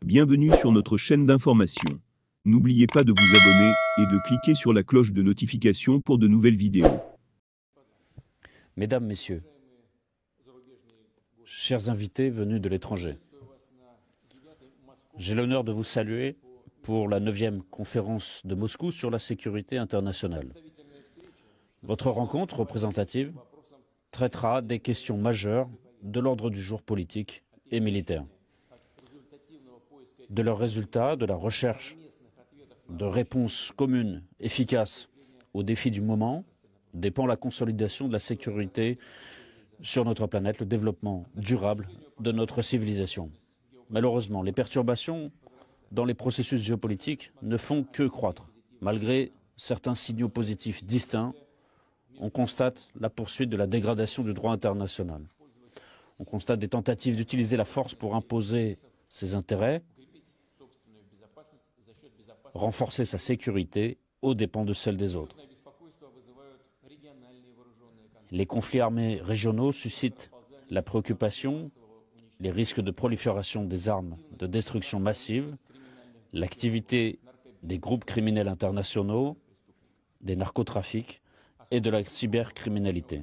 Bienvenue sur notre chaîne d'information. N'oubliez pas de vous abonner et de cliquer sur la cloche de notification pour de nouvelles vidéos. Mesdames, Messieurs, chers invités venus de l'étranger, j'ai l'honneur de vous saluer pour la 9e conférence de Moscou sur la sécurité internationale. Votre rencontre représentative traitera des questions majeures de l'ordre du jour politique et militaire. De leurs résultats, de la recherche de réponses communes, efficaces aux défis du moment, dépend la consolidation de la sécurité sur notre planète, le développement durable de notre civilisation. Malheureusement, les perturbations dans les processus géopolitiques ne font que croître. Malgré certains signaux positifs distincts, on constate la poursuite de la dégradation du droit international. On constate des tentatives d'utiliser la force pour imposer ses intérêts, renforcer sa sécurité aux dépens de celle des autres. Les conflits armés régionaux suscitent la préoccupation, les risques de prolifération des armes de destruction massive, l'activité des groupes criminels internationaux, des narcotrafics et de la cybercriminalité.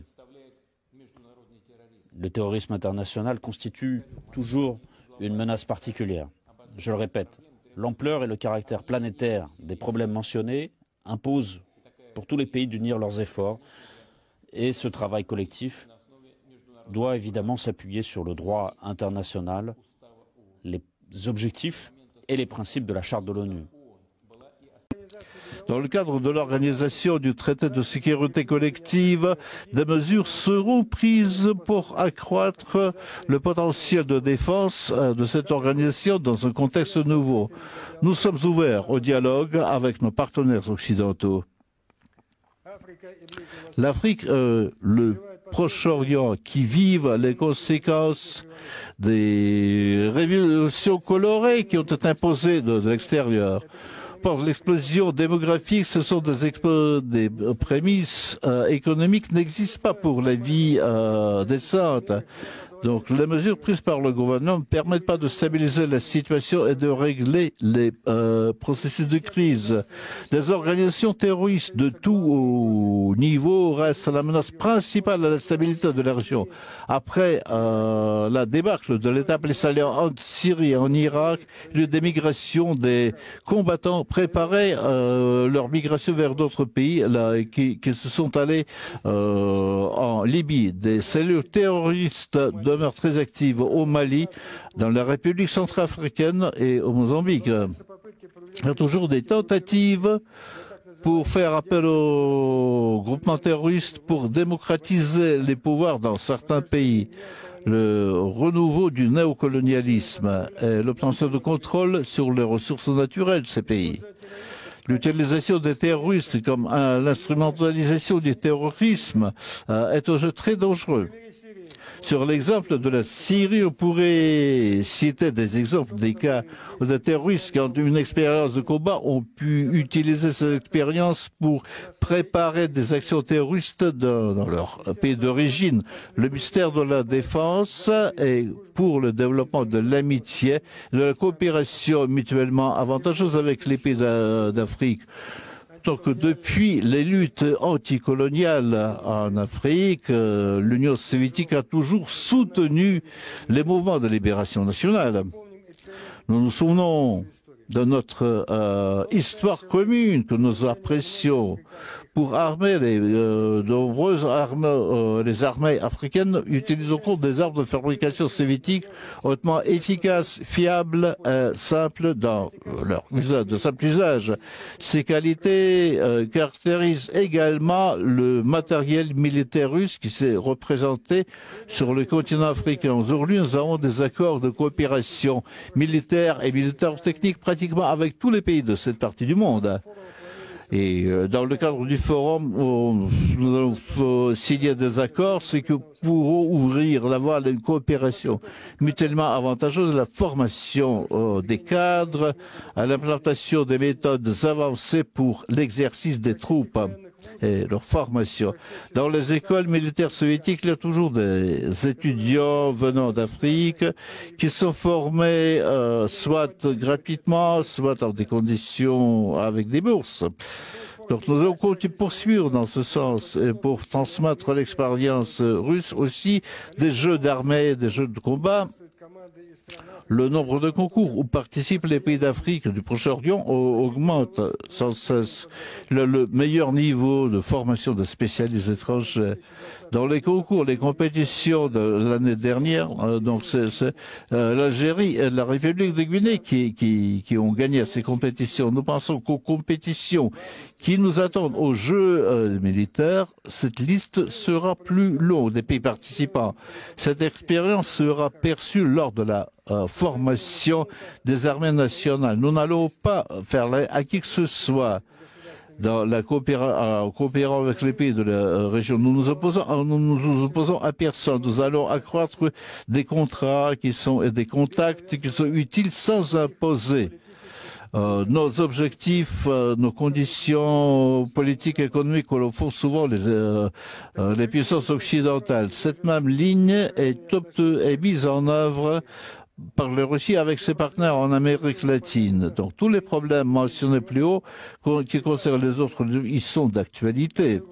Le terrorisme international constitue toujours une menace particulière. Je le répète, l'ampleur et le caractère planétaire des problèmes mentionnés imposent pour tous les pays d'unir leurs efforts et ce travail collectif doit évidemment s'appuyer sur le droit international, les objectifs et les principes de la Charte de l'ONU. Dans le cadre de l'organisation du traité de sécurité collective, des mesures seront prises pour accroître le potentiel de défense de cette organisation dans un contexte nouveau. Nous sommes ouverts au dialogue avec nos partenaires occidentaux. L'Afrique, le Proche-Orient, qui vivent les conséquences des révolutions colorées qui ont été imposées de l'extérieur. Pour l'explosion démographique, ce sont des prémices économiques n'existent pas pour la vie décente. Donc, les mesures prises par le gouvernement ne permettent pas de stabiliser la situation et de régler les processus de crise. Des organisations terroristes de tout niveau restent la menace principale à la stabilité de la région. Après la débâcle de l'État palestinien en Syrie et en Irak, il y a eu des migrations des combattants préparaient leur migration vers d'autres pays qui se sont allés en Libye. Des cellules terroristes demeurent très actives au Mali, dans la République centrafricaine et au Mozambique. Il y a toujours des tentatives pour faire appel aux groupements terroristes pour démocratiser les pouvoirs dans certains pays. Le renouveau du néocolonialisme et l'obtention de contrôle sur les ressources naturelles de ces pays. L'utilisation des terroristes comme l'instrumentalisation du terrorisme est un jeu très dangereux. Sur l'exemple de la Syrie, on pourrait citer des exemples des cas où des terroristes qui ont eu une expérience de combat ont pu utiliser cette expérience pour préparer des actions terroristes dans leur pays d'origine. Le ministère de la Défense est pour le développement de l'amitié, de la coopération mutuellement avantageuse avec les pays d'Afrique. Donc, depuis les luttes anticoloniales en Afrique, l'Union soviétique a toujours soutenu les mouvements de libération nationale. Nous nous souvenons de notre histoire commune que nous apprécions. Pour armer les nombreuses armes, les armées africaines utilisent au cours des armes de fabrication soviétique hautement efficaces, fiables, simples dans leur usage, de simple usage. Ces qualités caractérisent également le matériel militaire russe qui s'est représenté sur le continent africain. Aujourd'hui, nous avons des accords de coopération militaire et militaire-technique pratiquement avec tous les pays de cette partie du monde. Et dans le cadre du forum, nous allons signer des accords, ce qui pourront ouvrir la voie à une coopération mutuellement avantageuse à la formation des cadres, à l'implantation des méthodes avancées pour l'exercice des troupes. et leur formation. Dans les écoles militaires soviétiques, il y a toujours des étudiants venant d'Afrique qui sont formés soit gratuitement, soit dans des conditions avec des bourses. Donc nous allons continuer poursuivre dans ce sens et pour transmettre l'expérience russe aussi des jeux d'armée, des jeux de combat. Le nombre de concours où participent les pays d'Afrique et du Proche-Orient augmente sans cesse. Le meilleur niveau de formation de spécialistes étrangers. Dans les concours, les compétitions de l'année dernière, donc c'est l'Algérie et la République de Guinée qui ont gagné à ces compétitions. Nous pensons qu'aux compétitions qui nous attendent aux Jeux militaires, cette liste sera plus longue des pays participants. Cette expérience sera perçue lors de la formation des armées nationales. Nous n'allons pas faire à qui que ce soit dans la coopérant avec les pays de la région. Nous nous opposons à personne. Nous allons accroître des contrats et des contacts qui sont utiles sans imposer. Nos objectifs, nos conditions politiques et économiques que l'on font souvent les puissances occidentales. Cette même ligne est mise en œuvre par la Russie avec ses partenaires en Amérique latine. Donc tous les problèmes mentionnés plus haut qui concernent les autres, ils sont d'actualité.